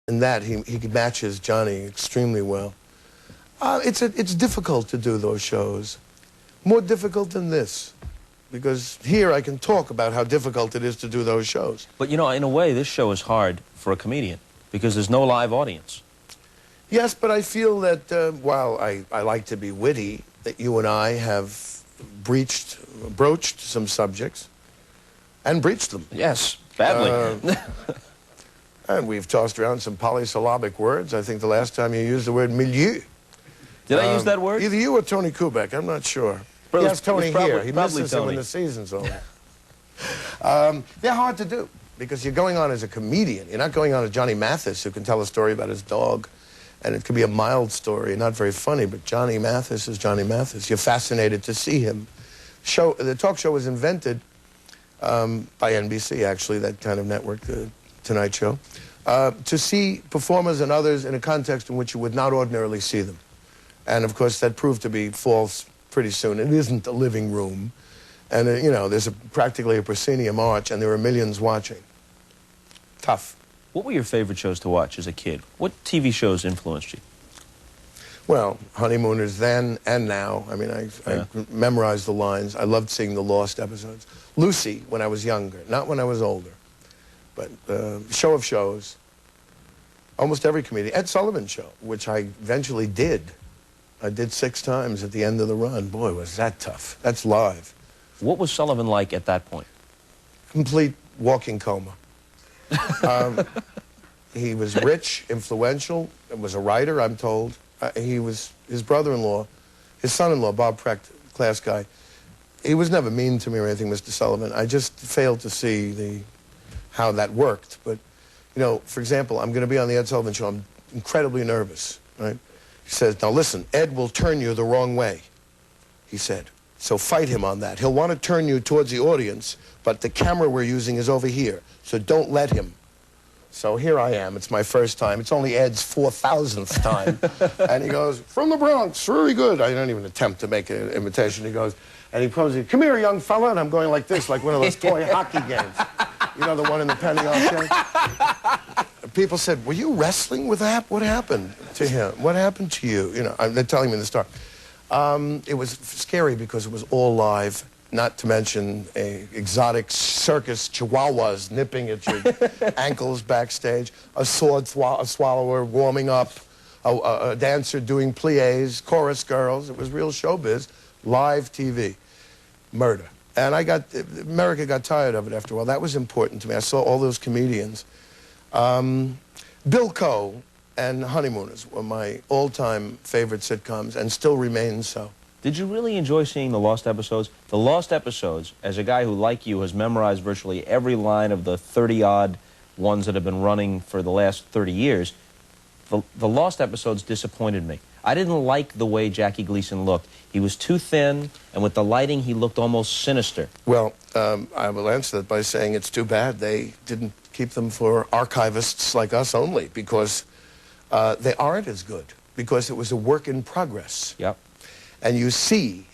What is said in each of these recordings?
In that, he matches Johnny extremely well. It's difficult to do those shows. More difficult than this. Because here I can talk about how difficult it is to do those shows. But, you know, in a way, this show is hard for a comedian because there's no live audience. Yes, but I feel that while I like to be witty, that you and I have broached some subjects and breached them. Yes, badly. And we've tossed around some polysyllabic words. I think the last time you used the word milieu. Did I use that word? Either you or Tony Kubek, I'm not sure. Yes, Tony here. He misses him when the season's over. They're hard to do because you're going on as a comedian. You're not going on as Johnny Mathis, who can tell a story about his dog. And it could be a mild story, not very funny, but Johnny Mathis is Johnny Mathis. You're fascinated to see him. The talk show was invented by NBC, actually, that kind of network, the Tonight Show, to see performers and others in a context in which you would not ordinarily see them. And, of course, that proved to be false pretty soon. It isn't a living room. And, you know, there's practically a proscenium arch, and there are millions watching. Tough. What were your favorite shows to watch as a kid? What TV shows influenced you? Well, Honeymooners then and now. I mean, I memorized the lines. I loved seeing the Lost episodes. Lucy, when I was younger, not when I was older. But Show of Shows, almost every comedian. Ed Sullivan Show, which I eventually did. I did 6 times at the end of the run. Boy, was that tough. That's live. What was Sullivan like at that point? Complete walking coma. He was rich, influential, was a writer, I'm told. He was his brother-in-law, his son-in-law, Bob Precht, class guy. He was never mean to me or anything, Mr. Sullivan. I just failed to see how that worked. But, you know, for example, I'm going to be on the Ed Sullivan Show. I'm incredibly nervous, right? He says, now listen, Ed will turn you the wrong way, he said. So fight him on that. He'll want to turn you towards the audience, but the camera we're using is over here. So don't let him. So here I am. It's my first time. It's only Ed's 4,000th time. And he goes, from the Bronx, very good. I don't even attempt to make an imitation. He goes, and he poses, come here, young fella. And I'm going like this, like one of those toy hockey games. You know, the one in the penny off game? People said, were you wrestling with that? What happened to him? What happened to you? You know, they're telling me the story. It was scary because it was all live. Not to mention exotic circus chihuahuas nipping at your ankles backstage, a sword swallower warming up, a dancer doing pliés, chorus girls. It was real showbiz, live TV, murder. And America got tired of it after a while. That was important to me. I saw all those comedians. Bill Coe and Honeymooners were my all-time favorite sitcoms and still remain so. Did you really enjoy seeing the Lost episodes? The Lost episodes, as a guy who, like you, has memorized virtually every line of the 30-odd ones that have been running for the last 30 years, the Lost episodes disappointed me. I didn't like the way Jackie Gleason looked. He was too thin, and with the lighting, he looked almost sinister. Well, I will answer that by saying it's too bad they didn't keep them for archivists like us only, because they aren't as good, because it was a work in progress. Yep. And you see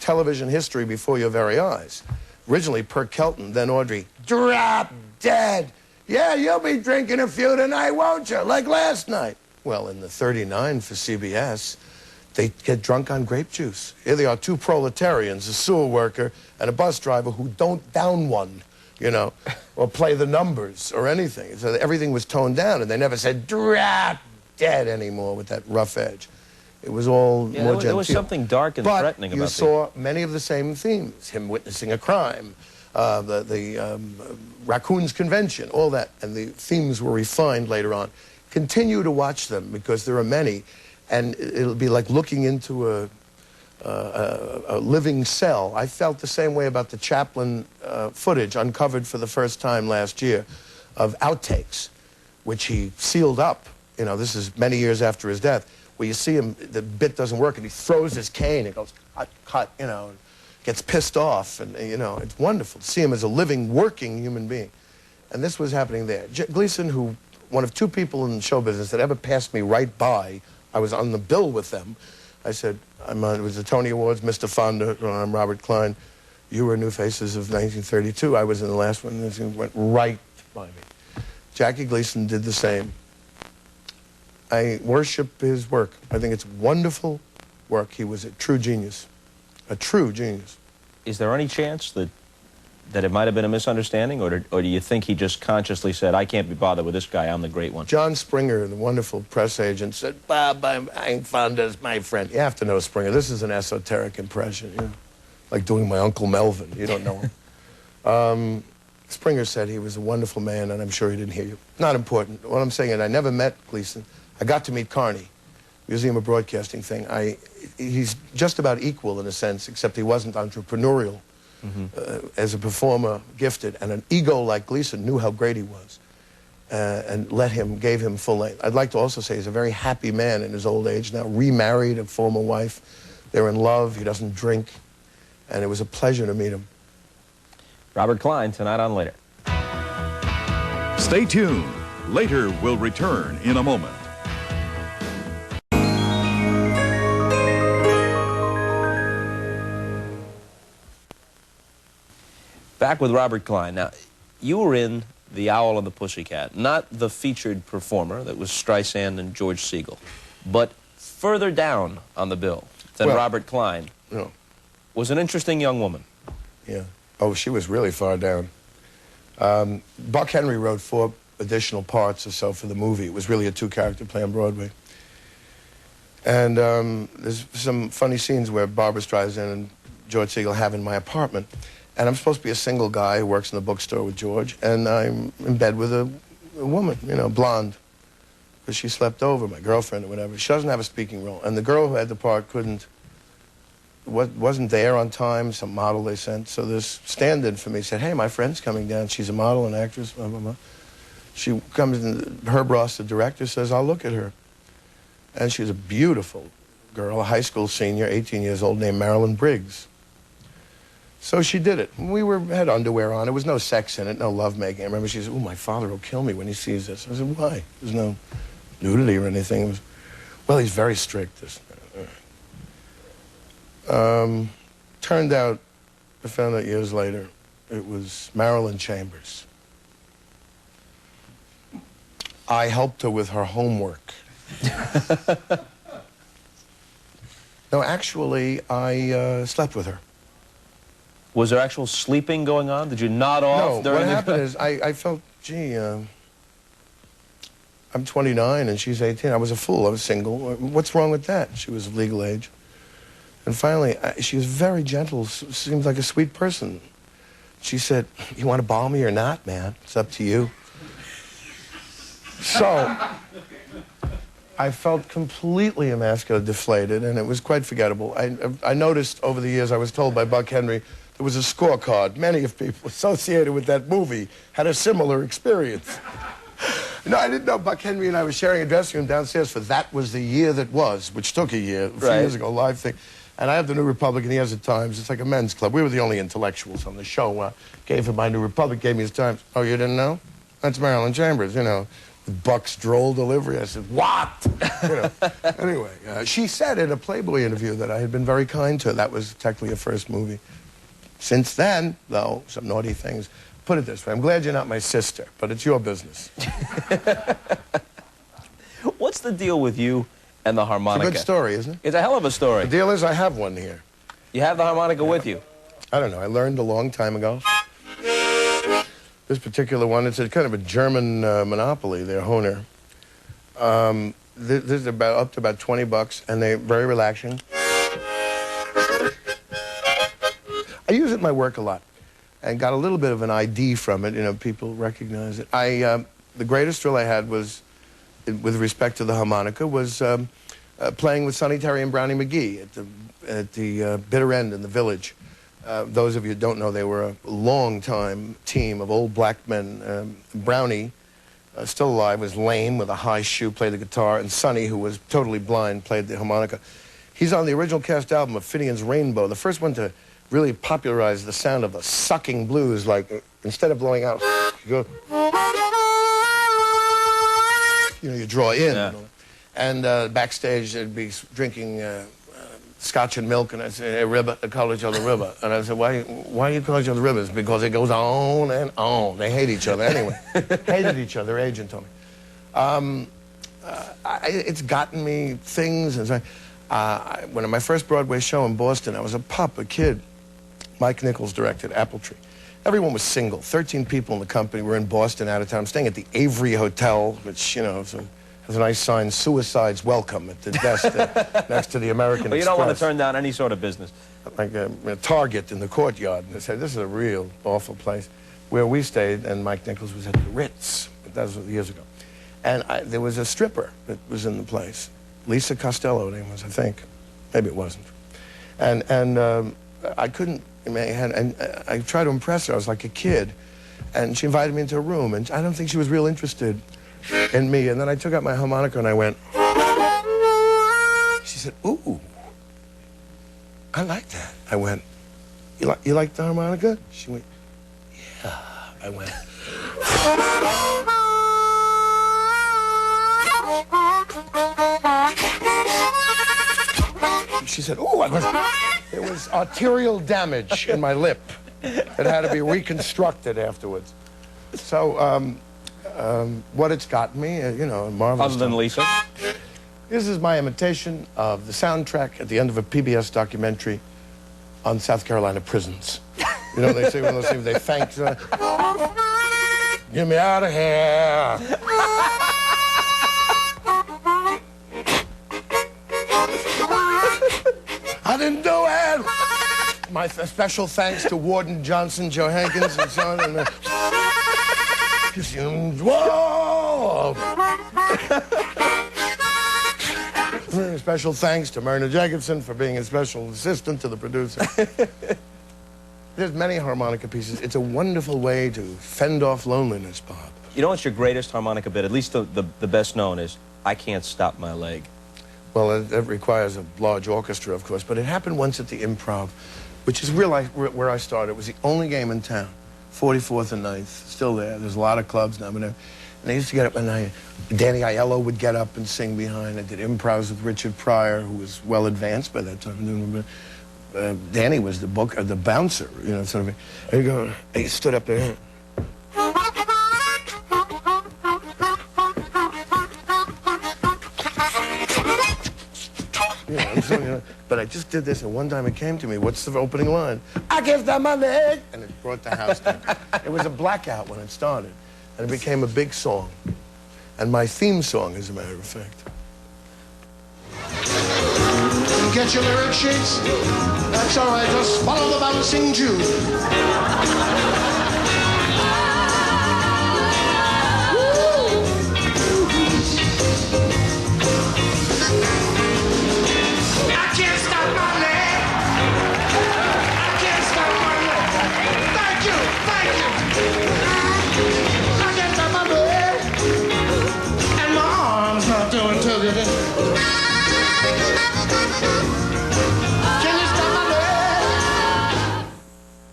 television history before your very eyes. Originally, Perk Kelton, then Audrey, drop dead. Yeah, you'll be drinking a few tonight, won't you? Like last night. Well, in the 39 for CBS, they get drunk on grape juice. Here they are, 2 proletarians, a sewer worker and a bus driver who don't down one, you know, or play the numbers or anything. So everything was toned down, and they never said, drop dead anymore with that rough edge. It was all more genteel. There was something dark and threatening about it. But you saw many of the same themes. Him witnessing a crime, the Raccoons Convention, all that. And the themes were refined later on. Continue to watch them, because there are many. And it'll be like looking into a living cell. I felt the same way about the Chaplin footage uncovered for the first time last year of outtakes, which he sealed up. You know, this is many years after his death. Where you see him, the bit doesn't work, and he throws his cane and goes, cut, cut, you know, and gets pissed off, and, you know, it's wonderful to see him as a living, working human being. And this was happening there. Gleason, who, one of 2 people in show business that ever passed me right by, I was on the bill with them. I said, it was the Tony Awards, Mr. Fonda, I'm Robert Klein. You were New Faces of 1932. I was in the last one, and it went right by me. Jackie Gleason did the same. I worship his work. I think it's wonderful work. He was a true genius. A true genius. Is there any chance that it might have been a misunderstanding, or do you think he just consciously said, I can't be bothered with this guy, I'm the great one? John Springer, the wonderful press agent, said, Bob, I'm fond of my friend. You have to know Springer. This is an esoteric impression, you know, like doing my Uncle Melvin. You don't know him. Springer said he was a wonderful man, and I'm sure he didn't hear you. Not important. What I'm saying is I never met Gleason. I got to meet Carney, Museum of Broadcasting thing. He's just about equal in a sense, except he wasn't entrepreneurial. As a performer, gifted, and an ego like Gleason knew how great he was, and gave him full length. I'd like to also say he's a very happy man in his old age now, remarried a former wife. They're in love, he doesn't drink, and it was a pleasure to meet him. Robert Klein, tonight on Later. Stay tuned. Later will return in a moment. Back with Robert Klein. Now, you were in The Owl and the Pussycat, not the featured performer that was Streisand and George Segal, but further down on the bill than Robert Klein was an interesting young woman. Yeah. Oh, she was really far down. Buck Henry wrote 4 additional parts or so for the movie. It was really a 2-character play on Broadway. And there's some funny scenes where Barbra Streisand and George Segal have in my apartment. And I'm supposed to be a single guy who works in the bookstore with George, and I'm in bed with a woman, you know, blonde, because she slept over, my girlfriend or whatever. She doesn't have a speaking role. And the girl who had the part wasn't there on time, some model they sent. So this stand-in for me said, hey, my friend's coming down. She's a model, an actress, blah, blah, blah. She comes in, Herb Ross, the director, says, I'll look at her. And she was a beautiful girl, a high school senior, 18 years old, named Marilyn Briggs. So she did it. We had underwear on. There was no sex in it, no lovemaking. I remember she said, oh, my father will kill me when he sees this. I said, why? There's no nudity or anything. It was, well, he's very strict. Turned out, I found out years later, it was Marilyn Chambers. I helped her with her homework. No, actually, I slept with her. Was there actual sleeping going on? Did you nod off? No, what happened is I felt, gee, I'm 29 and she's 18. I was a fool. I was single. What's wrong with that? She was of legal age. And finally, she was very gentle, seemed like a sweet person. She said, you want to ball me or not, man? It's up to you. So I felt completely emasculated, deflated, and it was quite forgettable. I noticed over the years, I was told by Buck Henry, there was a scorecard. Many of people associated with that movie had a similar experience. No, I didn't know Buck Henry and I were sharing a dressing room downstairs for That Was the Year That Was, which took a year, a few years ago, live thing. And I have the New Republic and he has the Times. It's like a men's club. We were the only intellectuals on the show. Gave him my New Republic, gave me his Times. Oh, you didn't know? That's Marilyn Chambers, you know. Buck's droll delivery. I said, what? You know. Anyway, she said in a Playboy interview that I had been very kind to her. That was technically her first movie. Since then, though, some naughty things. Put it this way, I'm glad you're not my sister, but it's your business. What's the deal with you and the harmonica? It's a good story, isn't it? It's a hell of a story. The deal is I have one here. You have the harmonica with you? I don't know. I learned a long time ago. This particular one, it's a kind of a German monopoly, their Hohner. This is up to about $20, and they're very relaxing. I use it in my work a lot, and got a little bit of an ID from it. You know, people recognize it. The greatest thrill I had was, with respect to the harmonica, was playing with Sonny Terry and Brownie McGee at the bitter end in the Village. Those of you who don't know, they were a long-time team of old black men. Brownie, still alive, was lame with a high shoe, played the guitar, and Sonny, who was totally blind, played the harmonica. He's on the original cast album of Finian's Rainbow, the first one to really popularize the sound of a sucking blues, like instead of blowing out, you go, you know, you draw in. Yeah. And backstage, they'd be drinking scotch and milk, and I'd say, hey, Ribba, they call each other Ribba. And I said, why do you call each other Ribbas? Because it goes on and on. They hate each other anyway. Hated each other, agent told me. it's gotten me things. And so, when my first Broadway show in Boston, I was a kid. Mike Nichols directed Apple Tree. Everyone was single. 13 people in the company were in Boston, out of town. I'm staying at the Avery Hotel, which, you know, has a nice sign, "Suicides Welcome," at the desk there, next to the American But you Express. don't want to turn down any sort of business. Like a Target in the courtyard. And they said, this is a real awful place. Where we stayed, and Mike Nichols was at the Ritz. But that was years ago. And there was a stripper that was in the place. Lisa Costello, her name was, I think. Maybe it wasn't. And I couldn't, and I tried to impress her. I was like a kid. And she invited me into a room, and I don't think she was real interested in me. And then I took out my harmonica and I went. She said, "Ooh, I like that." I went, you like the harmonica?" She went, "Yeah." I went. She said, "Ooh," I went. There was arterial damage in my lip. It had to be reconstructed afterwards. So, what it's gotten me, you know, marvelous. Other than Lisa? This is my imitation of the soundtrack at the end of a PBS documentary on South Carolina prisons. You know, they say when they thank, "Get me out of here." I didn't do it. My special thanks to Warden Johnson, Joe Hankins, and so on. And, whoa! Special thanks to Myrna Jacobson for being a special assistant to the producer. There's many harmonica pieces. It's a wonderful way to fend off loneliness, Bob. You know what's your greatest harmonica bit, at least the best known, is "I Can't Stop My Leg." Well, it requires a large orchestra, of course, but it happened once at the Improv, which is where I started. It was the only game in town, 44th and 9th, still there. There's a lot of clubs now, and they used to get up, and Danny Aiello would get up and sing behind. I did improvs with Richard Pryor, who was well advanced by that time. Danny was the bouncer, you know, sort of. And he stood up there. But I just did this, and one time it came to me, what's the opening line? "I can't stop my leg!" And it brought the house down. It was a blackout when it started, and it became a big song. And my theme song, as a matter of fact. Get your lyric sheets? That's all right, just follow the bouncing Jew.